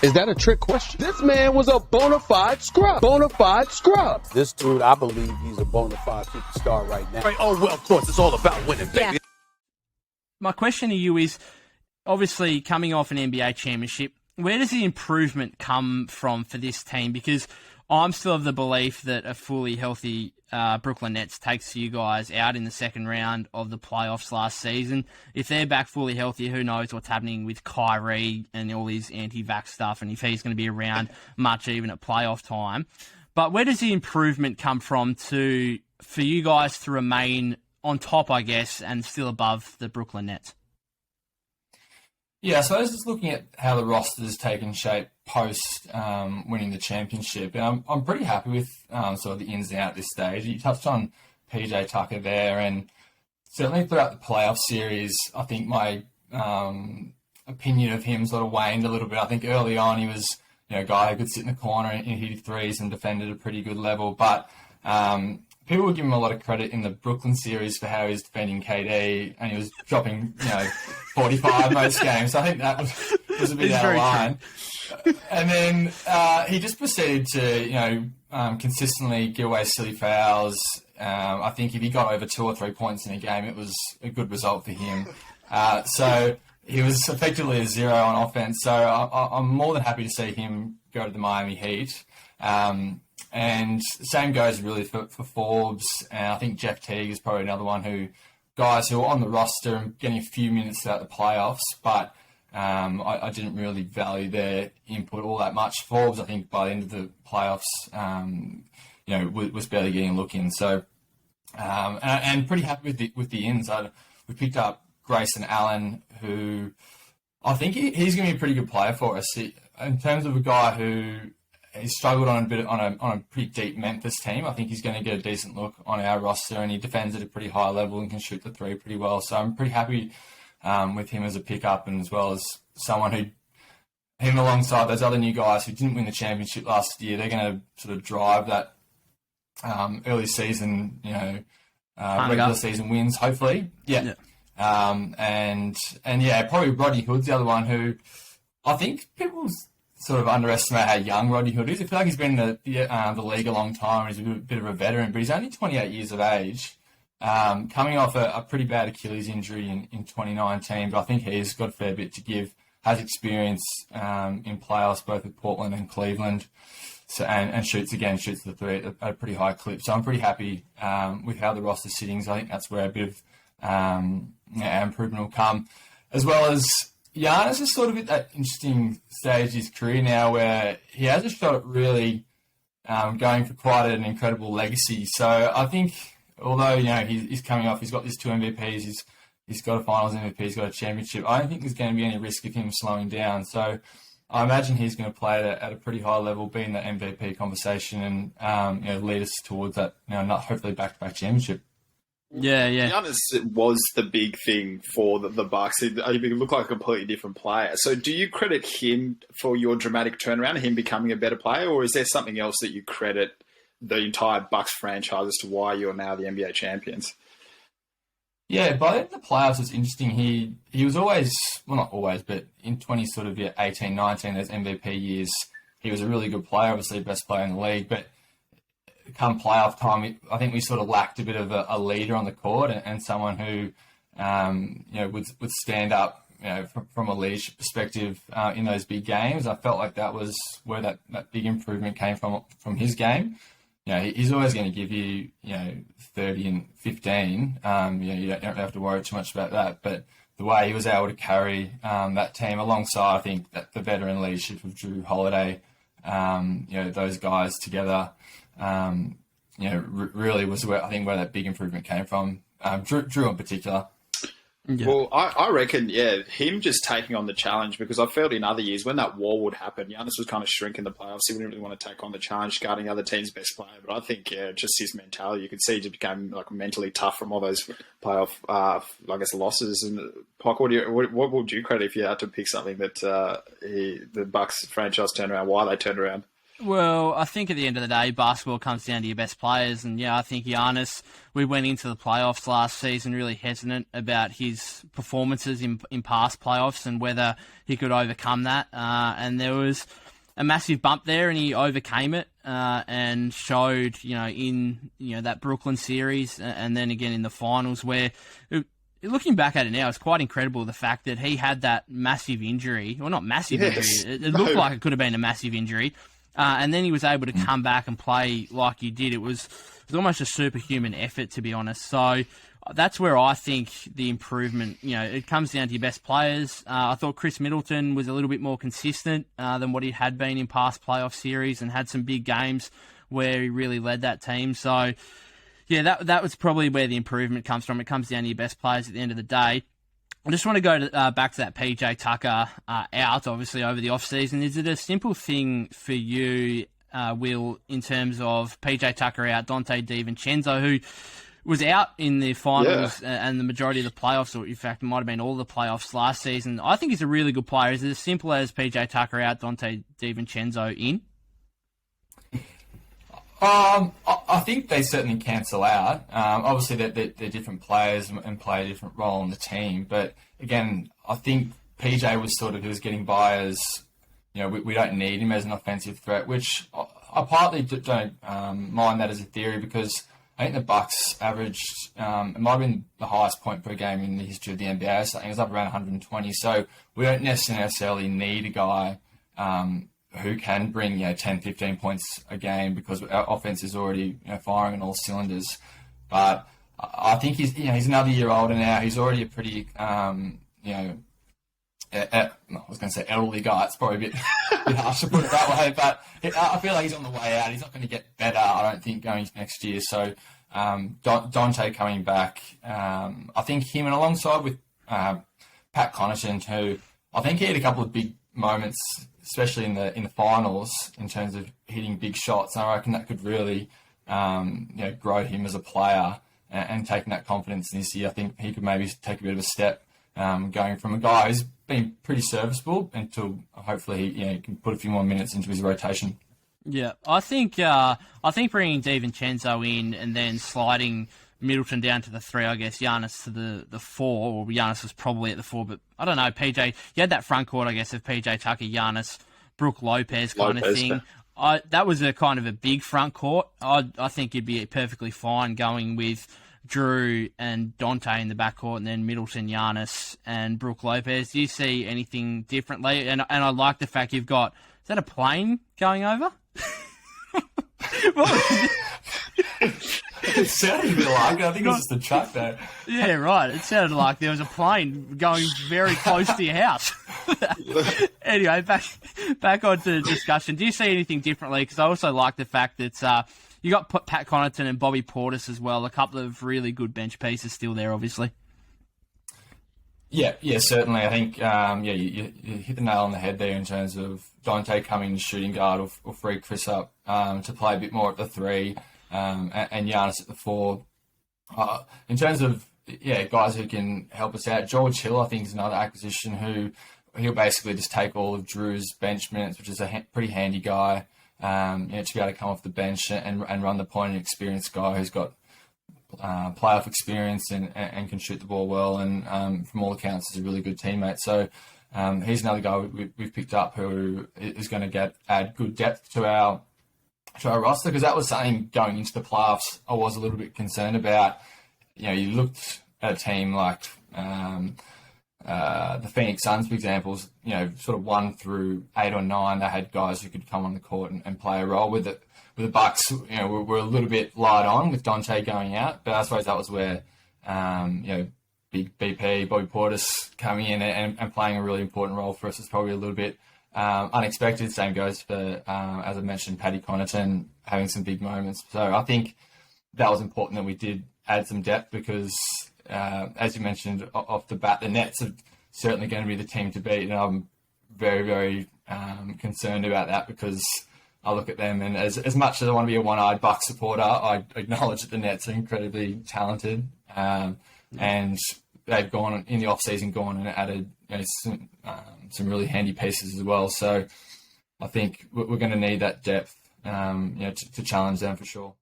Is that a trick question? This man was a bona fide scrub. Bona fide scrub. This dude, I believe he's a bona fide superstar right now. Right. Oh, well, of course, it's all about winning, baby. Yeah. My question to you is, obviously, coming off an NBA championship, where does the improvement come from for this team? Because I'm still of the belief that a fully healthy Brooklyn Nets takes you guys out in the second round of the playoffs last season. If they're back fully healthy, who knows what's happening with Kyrie and all his anti-vax stuff, and if he's going to be around much even at playoff time. But where does the improvement come from for you guys to remain on top, I guess, and still above the Brooklyn Nets? Yeah, I suppose just looking at how the roster's taken shape post winning the championship, and I'm pretty happy with sort of the ins and outs at this stage. You touched on PJ Tucker there, and certainly throughout the playoff series, I think my opinion of him sort of waned a little bit. I think early on he was a guy who could sit in the corner and hit threes and defend at a pretty good level, but people would give him a lot of credit in the Brooklyn series for how he was defending KD, and he was dropping, 45 most games. So I think that was a bit out of line. And then he just proceeded to, consistently give away silly fouls. I think if he got over 2 or 3 points in a game, it was a good result for him. So he was effectively a zero on offense. So I'm more than happy to see him go to the Miami Heat. And same goes really for Forbes, and I think Jeff Teague is probably another one guys who are on the roster and getting a few minutes throughout the playoffs, but I didn't really value their input all that much. Forbes, I think by the end of the playoffs, was barely getting a look in. So, and pretty happy with the ins. We picked up Grayson Allen, who I think he's going to be a pretty good player for us in terms of a guy who. He's struggled on a pretty deep Memphis team. I think he's going to get a decent look on our roster, and he defends at a pretty high level and can shoot the three pretty well. So I'm pretty happy with him as a pickup, and as well as someone him alongside those other new guys who didn't win the championship last year. They're going to sort of drive that early season, regular season wins, hopefully. Yeah. And probably Rodney Hood's the other one who I think people's sort of underestimate how young Rodney Hood is. I feel like he's been in the league a long time. He's a bit of a veteran, but he's only 28 years of age, coming off a pretty bad Achilles injury in 2019. But I think he's got a fair bit to give, has experience in playoffs, both with Portland and Cleveland, so, and shoots the three at a pretty high clip. So I'm pretty happy with how the roster's sitting. So I think that's where a bit of improvement will come, as well as Giannis is sort of at that interesting stage of his career now where he has a shot at really going for quite an incredible legacy. So I think, although, he's coming off, he's got these 2 MVPs, he's got a finals MVP, he's got a championship, I don't think there's going to be any risk of him slowing down. So I imagine he's going to play at a pretty high level, be in that MVP conversation and lead us towards that, not hopefully back-to-back championship. Yeah. Giannis was the big thing for the Bucks. He looked like a completely different player. So do you credit him for your dramatic turnaround, him becoming a better player, or is there something else that you credit the entire Bucks franchise as to why you're now the NBA champions? Yeah, by the end of the playoffs, it's interesting. He was always, well, not always, but in 2018, 19, those MVP years, he was a really good player, obviously best player in the league, but come playoff time, I think we sort of lacked a bit of a leader on the court and someone who, would stand up, from a leadership perspective in those big games. I felt like that was where that big improvement came from his game. He's always going to give you, 30 and 15. You don't have to worry too much about that. But the way he was able to carry that team alongside, I think, that the veteran leadership of Drew Holiday, those guys together, really was where that big improvement came from. Drew in particular. Yeah. Well, I reckon, him just taking on the challenge, because I felt in other years when that wall would happen, Giannis was kind of shrinking the playoffs. He wouldn't really want to take on the challenge guarding other team's best player. But I think, just his mentality, you could see he just became like mentally tough from all those playoff, losses. And Pock, what would you credit if you had to pick something that the Bucks franchise turned around, why they turned around? Well, I think at the end of the day, basketball comes down to your best players. And, yeah, I think Giannis, we went into the playoffs last season really hesitant about his performances in past playoffs and whether he could overcome that. And there was a massive bump there, and he overcame it and showed, in that Brooklyn series and then again in the finals where... Looking back at it now, it's quite incredible the fact that he had that massive injury. Well, not massive injury. It looked like it could have been a massive injury. And then he was able to come back and play like he did. It was almost a superhuman effort, to be honest. So that's where I think the improvement, it comes down to your best players. I thought Chris Middleton was a little bit more consistent than what he had been in past playoff series and had some big games where he really led that team. So... yeah, that was probably where the improvement comes from. It comes down to your best players at the end of the day. I just want to go back to that PJ Tucker out, obviously, over the offseason. Is it a simple thing for you, Will, in terms of PJ Tucker out, Dante DiVincenzo, who was out in the finals and the majority of the playoffs, or in fact, it might have been all the playoffs last season. I think he's a really good player. Is it as simple as PJ Tucker out, Dante DiVincenzo in? I think they certainly cancel out. Obviously, they're different players and play a different role in the team. But again, I think PJ was he was getting by as, we don't need him as an offensive threat, which I partly don't mind that as a theory because I think the Bucks averaged, it might have been the highest point per game in the history of the NBA or something. It was up around 120. So we don't necessarily need a guy who can bring 10, 15 points a game because our offense is already firing on all cylinders. But I think he's another year older now. He's already a pretty I was going to say elderly guy. It's probably a bit harsh to put it that way, but I feel like he's on the way out. He's not going to get better, I don't think, going into next year. So Dante coming back, I think him and alongside with Pat Connaughton, who I think he had a couple of big moments, especially in the finals, in terms of hitting big shots. And I reckon that could really grow him as a player and taking that confidence this year. I think he could maybe take a bit of a step going from a guy who's been pretty serviceable until hopefully he can put a few more minutes into his rotation. Yeah, I think bringing DiVincenzo in and then sliding Middleton down to the 3, I guess Giannis to the 4, or Giannis was probably at the 4, but I don't know, PJ, you had that front court, I guess, of PJ Tucker, Giannis, Brook Lopez kind of thing. That was a kind of a big front court. I think you'd be perfectly fine going with Drew and Dante in the backcourt and then Middleton, Giannis and Brook Lopez. Do you see anything differently? And I like the fact you've got, is that a plane going over? It sounded a bit like it. I think it was just a truck there. Yeah, right. It sounded like there was a plane going very close to your house. Anyway, back on to the discussion. Do you see anything differently? Because I also like the fact that you got Pat Connaughton and Bobby Portis as well. A couple of really good bench pieces still there, obviously. Yeah, certainly. I think you hit the nail on the head there in terms of Dante coming shooting guard or free Chris up to play a bit more at the 3 and Giannis at the 4. In terms of guys who can help us out, George Hill I think is another acquisition who he'll basically just take all of Drew's bench minutes, which is a pretty handy guy to be able to come off the bench and run the point, an experienced guy who's got playoff experience and can shoot the ball well, and from all accounts is a really good teammate. So he's another guy we've picked up who is going to add good depth to our roster, because that was something going into the playoffs I was a little bit concerned about. You looked at a team like the Phoenix Suns, for example, sort of 1 through 8 or 9, they had guys who could come on the court and play a role with it. With the Bucks, we're a little bit light on with Dante going out, but I suppose that was where, big BP, Bobby Portis coming in and playing a really important role for us is probably a little bit unexpected. Same goes for, as I mentioned, Paddy Connaughton having some big moments. So I think that was important that we did add some depth because, as you mentioned off the bat, the Nets are certainly going to be the team to beat, and I'm very, very concerned about that because I look at them, and as much as I want to be a one-eyed Bucks supporter, I acknowledge that the Nets are incredibly talented, and they've gone in the off-season and added some really handy pieces as well. So I think we're going to need that depth, to challenge them for sure.